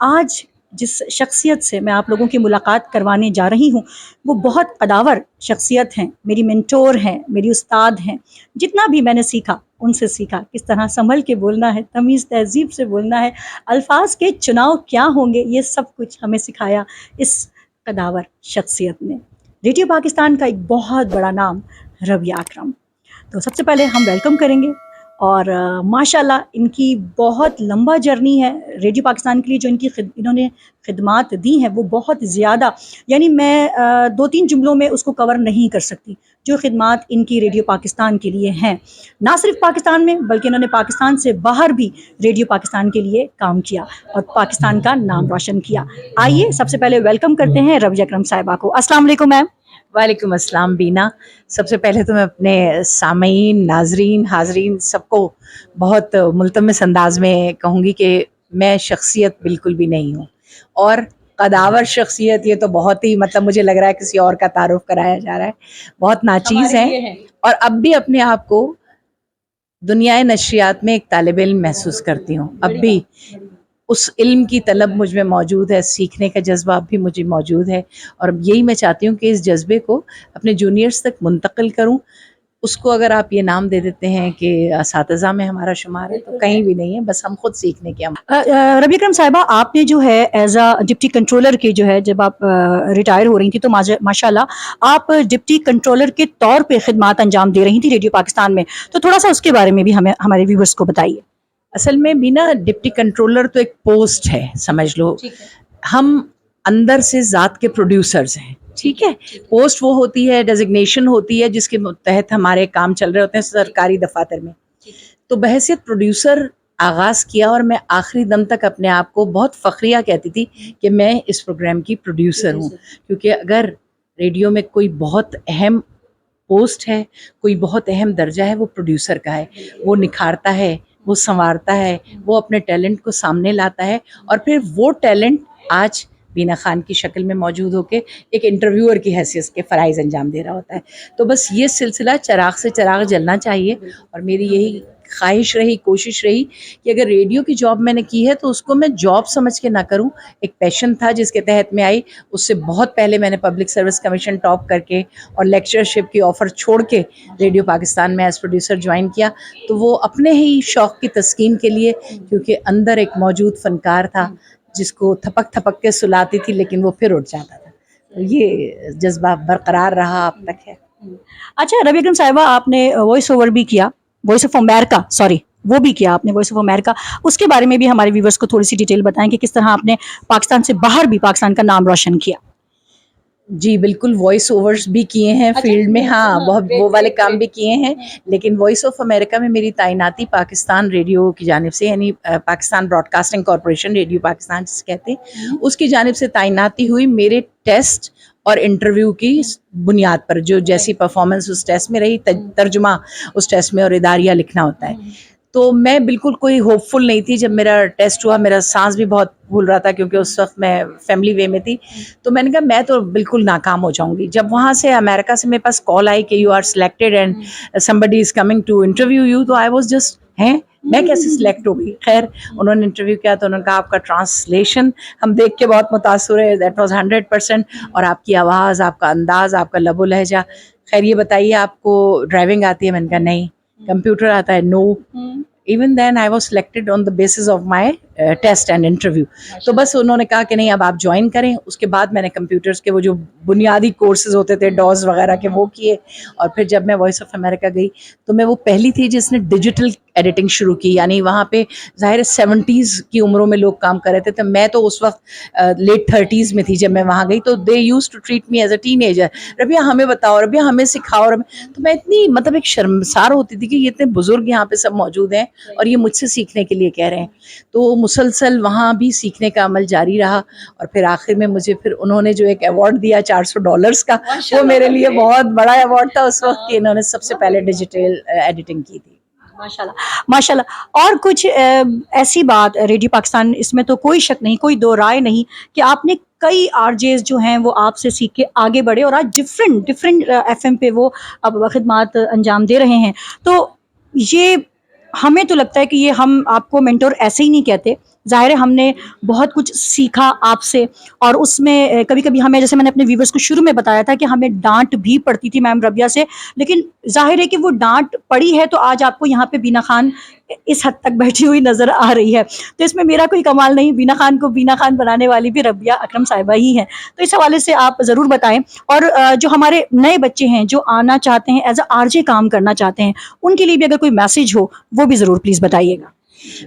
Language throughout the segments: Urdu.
آج جس شخصیت سے میں آپ لوگوں کی ملاقات کروانے جا رہی ہوں وہ بہت قداور شخصیت ہیں، میری منٹور ہیں، میری استاد ہیں. جتنا بھی میں نے سیکھا ان سے سیکھا کس طرح سنبھل کے بولنا ہے، تمیز تہذیب سے بولنا ہے، الفاظ کے چناؤ کیا ہوں گے، یہ سب کچھ ہمیں سکھایا اس قداور شخصیت نے. ریڈیو پاکستان کا ایک بہت بڑا نام ربیہ اکرم. تو سب سے پہلے ہم ویلکم کریں گے، اور ماشاءاللہ ان کی بہت لمبا جرنی ہے ریڈیو پاکستان کے لیے. جو انہوں نے خدمات دی ہیں وہ بہت زیادہ، یعنی میں 2-3 جملوں میں اس کو کور نہیں کر سکتی جو خدمات ان کی ریڈیو پاکستان کے لیے ہیں. نہ صرف پاکستان میں بلکہ انہوں نے پاکستان سے باہر بھی ریڈیو پاکستان کے لیے کام کیا اور پاکستان کا نام روشن کیا. آئیے سب سے پہلے ویلکم کرتے ہیں ربیہ اکرم صاحبہ کو. السلام علیکم میم. وعلیکم السلام بینا. سب سے پہلے تو میں اپنے سامعین، ناظرین، حاضرین سب کو بہت ملتمس انداز میں کہوں گی کہ میں شخصیت بالکل بھی نہیں ہوں، اور قداور شخصیت یہ تو بہت ہی مجھے لگ رہا ہے کسی اور کا تعارف کرایا جا رہا ہے. بہت ناچیز ہے، اور اب بھی اپنے آپ کو دنیائے نشریات میں ایک طالب علم محسوس کرتی ہوں. اب بھی اس علم کی طلب مجھ میں موجود ہے، سیکھنے کا جذبہ اب بھی مجھے موجود ہے، اور یہی میں چاہتی ہوں کہ اس جذبے کو اپنے جونیئرز تک منتقل کروں. اس کو اگر آپ یہ نام دے دیتے ہیں کہ اساتذہ میں ہمارا شمار ہے تو کہیں بھی نہیں ہے، بس ہم خود سیکھنے کے ربیہ اکرم صاحبہ، آپ نے جو ہے ایز اے ڈپٹی کنٹرولر کے جو ہے جب آپ ریٹائر ہو رہی تھی تو ماشاءاللہ آپ ڈپٹی کنٹرولر کے طور پہ خدمات انجام دے رہی تھی ریڈیو پاکستان میں. تو تھوڑا سا اس کے بارے میں بھی ہمارے ویورز کو بتائیے. اصل میں بھی نا ڈپٹی کنٹرولر تو ایک پوسٹ ہے، سمجھ لو. ہم اندر سے ذات کے پروڈیوسرز ہیں، ٹھیک ہے. پوسٹ وہ ہوتی ہے، ڈیزگنیشن ہوتی ہے جس کے تحت ہمارے کام چل رہے ہوتے ہیں سرکاری دفاتر میں. تو بحیثیت پروڈیوسر آغاز کیا، اور میں آخری دم تک اپنے آپ کو بہت فخریہ کہتی تھی کہ میں اس پروگرام کی پروڈیوسر ہوں. کیونکہ اگر ریڈیو میں کوئی بہت اہم پوسٹ ہے، کوئی بہت اہم درجہ ہے، وہ پروڈیوسر کا ہے. وہ نکھارتا ہے، وہ سنوارتا ہے، وہ اپنے ٹیلنٹ کو سامنے لاتا ہے، اور پھر وہ ٹیلنٹ آج بینا خان کی شکل میں موجود ہو کے ایک انٹرویور کی حیثیت کے فرائض انجام دے رہا ہوتا ہے. تو بس یہ سلسلہ چراغ سے چراغ جلنا چاہیے، اور میری یہی خواہش رہی، کوشش رہی کہ اگر ریڈیو کی جاب میں نے کی ہے تو اس کو میں جاب سمجھ کے نہ کروں. ایک پیشن تھا جس کے تحت میں آئی. اس سے بہت پہلے میں نے پبلک سروس کمیشن ٹاپ کر کے اور لیکچرشپ کی آفر چھوڑ کے ریڈیو پاکستان میں ایز پروڈیوسر جوائن کیا. تو وہ اپنے ہی شوق کی تسکین کے لیے، کیونکہ اندر ایک موجود فنکار تھا جس کو تھپک تھپک کے سلاتی تھی لیکن وہ پھر اٹھ جاتا تھا. تو یہ جذبہ برقرار رہا اب تک ہے. اچھا ربیہ اکرم صاحبہ، آپ نے وائس اوور بھی کیا، وائس آف امریکہ، وہ بھی کیا آپ نے، وائس آف امریکہ. اس کے بارے میں بھی ہمارے ویورز کو تھوڑی سی ڈیٹیل بتائیں کہ کس طرح آپ نے پاکستان سے باہر بھی پاکستان کا نام روشن کیا. جی بالکل، وائس اوورز بھی کیے ہیں فیلڈ میں، ہاں بہت وہ والے کام بھی کیے ہیں. لیکن وائس آف امریکہ میں میری تعیناتی پاکستان ریڈیو کی جانب سے، یعنی Pakistan broadcasting corporation, radio Pakistan جسے کہتے ہیں، اس کی جانب سے تعیناتی ہوئی میرے ٹیسٹ اور انٹرویو کی بنیاد پر. جو جیسی پرفارمنس اس ٹیسٹ میں رہی، ترجمہ اس ٹیسٹ میں اور اداریہ لکھنا ہوتا ہے. تو میں بالکل کوئی ہوپ فل نہیں تھی. جب میرا ٹیسٹ ہوا میرا سانس بھی بہت بھول رہا تھا کیونکہ اس وقت میں فیملی وے میں تھی. تو میں نے کہا میں تو بالکل ناکام ہو جاؤں گی. جب وہاں سے امریکہ سے میرے پاس کال آئی کہ you are selected and somebody is coming to interview you، تو آئی واز جسٹ میں کیسے سلیکٹ ہو گئی. خیر انہوں نے انٹرویو کیا تو انہوں نے کہا آپ کا ٹرانسلیشن ہم دیکھ کے بہت متاثر ہے، دیٹ واز 100%، اور آپ کی آواز، آپ کا انداز، آپ کا لب و لہجہ. خیر یہ بتائیے آپ کو ڈرائیونگ آتی ہے؟ میں نے کہا نہیں. کمپیوٹر آتا ہے؟ نو. Even then I was selected on the basis of my test and interview. تو بس انہوں نے کہا کہ نہیں اب آپ جوائن کریں. اس کے بعد میں نے کمپیوٹرز کے وہ جو بنیادی کورسز ہوتے تھے ڈاز وغیرہ کے وہ کیے. اور پھر جب میں وائس آف امریکہ گئی تو میں وہ پہلی تھی جس نے ڈیجیٹل ایڈیٹنگ شروع کی. یعنی وہاں پہ ظاہر 70s کی عمروں میں لوگ کام کر رہے تھے. تو میں تو اس وقت لیٹ 30s میں تھی جب میں وہاں گئی. تو they use to treat me as a teenager. Rabia ہمیں بتاؤ، ربیہ ہمیں سکھاؤ. تو میں اتنی ایک شرمسار ہوتی تھی کہ یہ اتنے بزرگ یہاں پہ سب موجود ہیں اور یہ مجھ سے سیکھنے کے لیے کہہ رہے ہیں. تو مسلسل وہاں بھی سیکھنے کا عمل جاری رہا. اور پھر آخر میں مجھے پھر انہوں نے جو ایک ایوارڈ دیا $400 کا، وہ میرے لیے بہت بڑا ایوارڈ تھا اس وقت کہ انہوں نے سب سے پہلے ڈیجیٹل ایڈیٹنگ کی تھی. ماشاءاللہ. اور کچھ ایسی بات ریڈیو پاکستان، اس میں تو کوئی شک نہیں، کوئی دو رائے نہیں کہ آپ نے کئی آر جیز جو ہیں وہ آپ سے سیکھ کے آگے بڑھے اور آج ڈفرینٹ ایف ایم پہ وہ اب خدمات انجام دے رہے ہیں. تو یہ ہمیں تو لگتا ہے کہ یہ ہم آپ کو مینٹور ایسے ہی نہیں کہتے، ظاہر ہے ہم نے بہت کچھ سیکھا آپ سے، اور اس میں کبھی کبھی ہمیں، جیسے میں نے اپنے ویورز کو شروع میں بتایا تھا کہ ہمیں ڈانٹ بھی پڑتی تھی میم ربیہ سے، لیکن ظاہر ہے کہ وہ ڈانٹ پڑی ہے تو آج آپ کو یہاں پہ بینا خان اس حد تک بیٹھی ہوئی نظر آ رہی ہے. تو اس میں میرا کوئی کمال نہیں، بینا خان کو بینا خان بنانے والی بھی ربیہ اکرم صاحبہ ہی ہیں. تو اس حوالے سے آپ ضرور بتائیں. اور جو ہمارے نئے بچے ہیں جو آنا چاہتے ہیں ایز اے آر جے کام کرنا چاہتے ہیں، ان کے لیے بھی اگر کوئی میسج ہو وہ بھی ضرور پلیز بتائیے گا.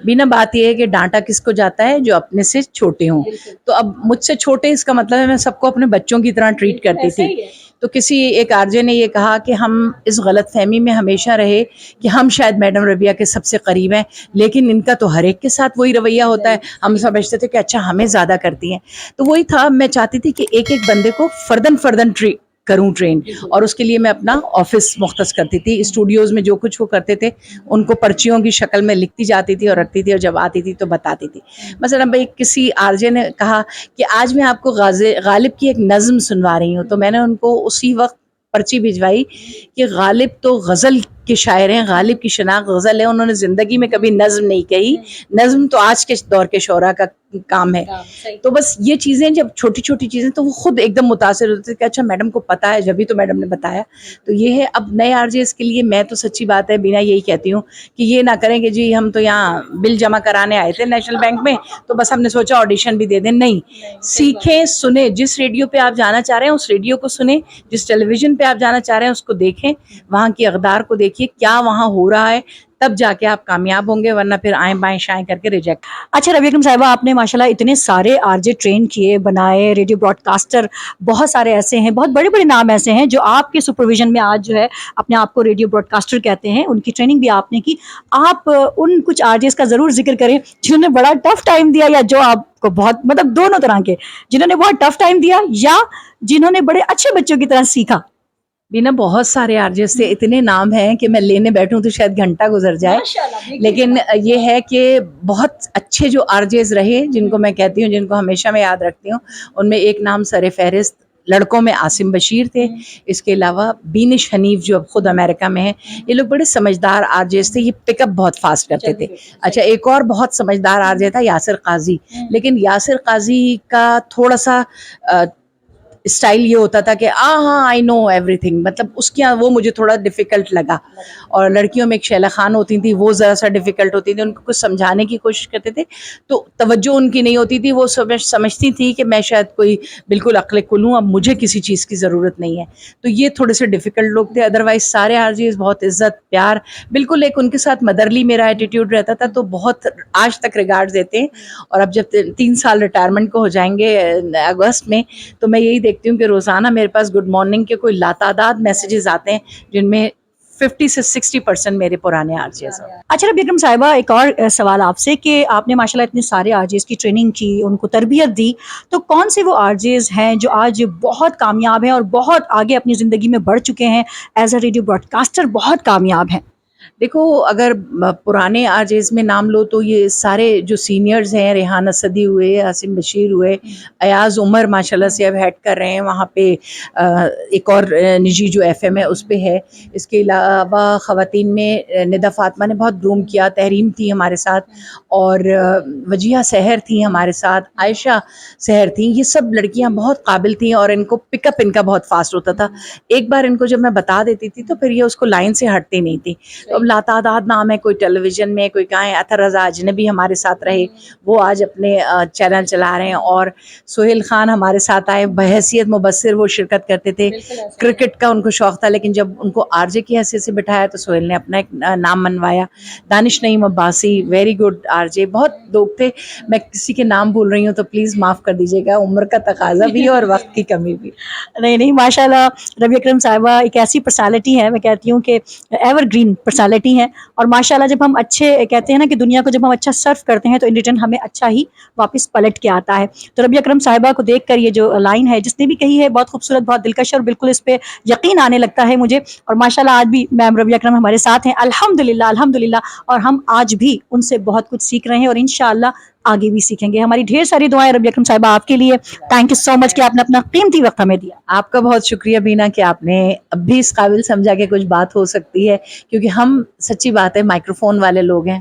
بینا بات یہ ہے کہ ڈانٹا کس کو جاتا ہے؟ جو اپنے سے چھوٹے ہوں. تو اب مجھ سے چھوٹے، اس کا مطلب ہے میں سب کو اپنے بچوں کی طرح ٹریٹ کرتی تھی. تو کسی ایک آر جے نے یہ کہا کہ ہم اس غلط فہمی میں ہمیشہ رہے کہ ہم شاید میڈم ربیہ کے سب سے قریب ہیں، لیکن ان کا تو ہر ایک کے ساتھ وہی رویہ ہوتا ہے. ہم سمجھتے تھے کہ اچھا ہمیں زیادہ کرتی ہیں. تو وہی تھا، میں چاہتی تھی کہ ایک ایک بندے کو فردن فردن کروں ٹرین، اور اس کے لیے میں اپنا آفس مختص کرتی تھی. اسٹوڈیوز میں جو کچھ وہ کرتے تھے ان کو پرچیوں کی شکل میں لکھتی جاتی تھی اور رکھتی تھی، اور جب آتی تھی تو بتاتی تھی. مثلا بھائی کسی آر جے نے کہا کہ آج میں آپ کو غالب کی ایک نظم سنوا رہی ہوں، تو میں نے ان کو اسی وقت پرچی بھجوائی کہ غالب تو غزل کے شاعر ہیں، غالب کی شناخت غزل ہے، انہوں نے زندگی میں کبھی نظم نہیں کہی. نظم تو آج کے دور کے شعراء کا کام ہے. تو بس یہ چیزیں جب چھوٹی چھوٹی چیزیں، تو وہ خود ایک دم متاثر ہوتے تھے کہ اچھا میڈم کو پتا ہے، جبھی تو میڈم نے بتایا. تو یہ ہے. اب نئے آر جے اس کے لیے میں تو سچی بات ہے بینا یہی کہتی ہوں کہ یہ نہ کریں کہ جی ہم تو یہاں بل جمع کرانے آئے تھے نیشنل بینک میں، تو بس ہم نے سوچا آڈیشن بھی دے دیں. نہیں، سیکھیں، سنیں. جس ریڈیو پہ آپ جانا چاہ رہے ہیں اس ریڈیو کو سنیں، جس ٹیلی ویژن پہ آپ جانا چاہ رہے ہیں اس کو دیکھیں، وہاں کی اقدار کو دیکھیے کیا وہاں ہو رہا ہے، تب جا کے آپ کامیاب ہوں گے، ورنہ پھر آئیں بائیں شائیں کر کے ریجیکٹ. اچھا ربیہ اکرم صاحبہ، آپ نے ماشاءاللہ اتنے سارے آر جے ٹرین کیے، بنائے، ریڈیو براڈ کاسٹر بہت سارے ایسے ہیں، بہت بڑے بڑے نام ایسے ہیں جو آپ کے سپرویژن میں آج جو ہے اپنے آپ کو ریڈیو براڈ کاسٹر کہتے ہیں. ان کی ٹریننگ بھی آپ نے کی. آپ ان کچھ آر جیز کا ضرور ذکر کریں جنہوں نے بڑا ٹف ٹائم دیا، یا جو آپ کو بہت، مطلب دونوں طرح کے، جنہوں نے بہت ٹف ٹائم دیا یا جنہوں نے بڑے اچھے بچوں کی طرح سیکھا. بینا بہت سارے آر جے سے اتنے نام ہیں کہ میں لینے بیٹھوں تو شاید گھنٹہ گزر جائے. لیکن یہ ہے کہ بہت اچھے جو آر جیز رہے، جن کو میں کہتی ہوں، جن کو ہمیشہ میں یاد رکھتی ہوں، ان میں ایک نام سر فہرست لڑکوں میں عاصم بشیر تھے. اس کے علاوہ بینش حنیف جو اب خود امریکہ میں ہیں. یہ لوگ بڑے سمجھدار آر جیز تھے، یہ پک اپ بہت فاسٹ کرتے تھے. اچھا ایک اور بہت سمجھدار آر جے تھا یاسر قاضی. لیکن یاسر قاضی کا تھوڑا سا اسٹائل یہ ہوتا تھا کہ ہاں آئی نو ایوری تھنگ، مطلب اس کی وہ مجھے تھوڑا ڈیفیکلٹ لگا. اور لڑکیوں میں ایک شیلا خان ہوتی تھی، وہ ذرا سا ڈیفیکلٹ ہوتی تھی. ان کو کچھ سمجھانے کی کوشش کرتے تھے تو توجہ ان کی نہیں ہوتی تھی. وہ سمجھتی تھی کہ میں شاید کوئی بالکل عقل کل ہوں، اب مجھے کسی چیز کی ضرورت نہیں ہے. تو یہ تھوڑے سے ڈیفیکلٹ لوگ تھے. ادروائز سارے آر جیز بہت عزت پیار، بالکل ایک ان کے ساتھ مدرلی میرا ایٹیٹیوڈ رہتا تھا. تو بہت آج تک ریگارڈ دیتے ہیں. اور اب جب 3 سال ریٹائرمنٹ کو ہو جائیں گے اگست میں، تو میں یہی دیکھتی ہوں کہ روزانہ میرے پاس گڈ مارننگ کے کوئی لاتعداد میسیجز آتے ہیں جن میں 50 سے 60% میرے پرانے آر جیز ہیں. اچھا ربیہ اکرم صاحبہ، ایک اور سوال آپ سے کہ آپ نے ماشاءاللہ اتنے سارے آر جیز کی ٹریننگ کی، ان کو تربیت دی، تو کون سے وہ آر جیز ہیں جو آج بہت کامیاب ہیں اور بہت آگے اپنی زندگی میں بڑھ چکے ہیں، as a radio broadcaster بہت کامیاب ہیں؟ دیکھو اگر پرانے آر جیز میں نام لو تو یہ سارے جو سینئرز ہیں، ریحان اسدی ہوئے، عاصم بشیر ہوئے، ایاز عمر ماشاءاللہ سے اب ہیڈ کر رہے ہیں وہاں پہ ایک اور نجی جو ایف ایم ہے اس پہ ہے. اس کے علاوہ خواتین میں ندا فاطمہ نے بہت گروم کیا، تحریم تھی ہمارے ساتھ، اور وجیہہ سحر تھیں ہمارے ساتھ، عائشہ سحر تھیں. یہ سب لڑکیاں بہت قابل تھیں اور ان کو پک اپ ان کا بہت فاسٹ ہوتا تھا. ایک بار ان کو جب میں بتا دیتی تھی تو پھر یہ اس کو لائن سے ہٹتے نہیں تھی. تو اب لاتعداد نام ہے، کوئی ٹیلی ویژن میں، کوئی کہاں ہے. اطہر رضا اجنبی ہمارے ساتھ رہے، وہ آج اپنے چینل چلا رہے ہیں. اور سہیل خان ہمارے ساتھ آئے، بحیثیت مبصر وہ شرکت کرتے تھے. کرکٹ کا ان کو شوق تھا، لیکن جب ان کو آر جے کی حیثیت سے بٹھایا تو سہیل نے اپنا ایک نام منوایا. Danish Naeem Abbasi, very good R J. بہت لوگ تھے، میں کسی کے نام بھول رہی ہوں تو پلیز معاف کر دیجیے گا، عمر کا تقاضا بھی اور وقت کی کمی بھی. نہیں ماشاءاللہ ربیہ اکرم صاحبہ ایک ایسی پرسنالٹی ہے، میں کہتی ہوں کہ ایور گرین پرسنالٹی ہے. اور ماشاءاللہ جب ہم اچھے کہتے ہیں نا کہ دنیا کو جب ہم اچھا سرو کرتے ہیں تو ان ریٹرن ہمیں اچھا ہی واپس پلٹ کے آتا ہے. تو ربیہ اکرم صاحبہ کو دیکھ کر یہ جو لائن ہے جس نے بھی کہی ہے بہت خوبصورت، بہت دلکش، اور بالکل اس پہ یقین آنے لگتا ہے مجھے. اور ماشاءاللہ آج بھی میم ربیہ اکرم ہمارے ساتھ ہیں، الحمدللہ الحمدللہ. اور ہم آج بھی ان سے بہت کچھ سیکھ رہے ہیں اور انشاءاللہ آگے بھی سیکھیں گے. ہماری ڈھیر ساری دعائیں ربیہ اکرم صاحبہ آپ کے لیے. تھینک یو سو مچ کہ آپ نے اپنا قیمتی وقت ہمیں دیا. آپ کا بہت شکریہ بینا کہ آپ نے اب بھی اس قابل سمجھا کہ کچھ بات ہو سکتی ہے، کیونکہ ہم سچی بات ہے مائکروفون والے لوگ ہیں.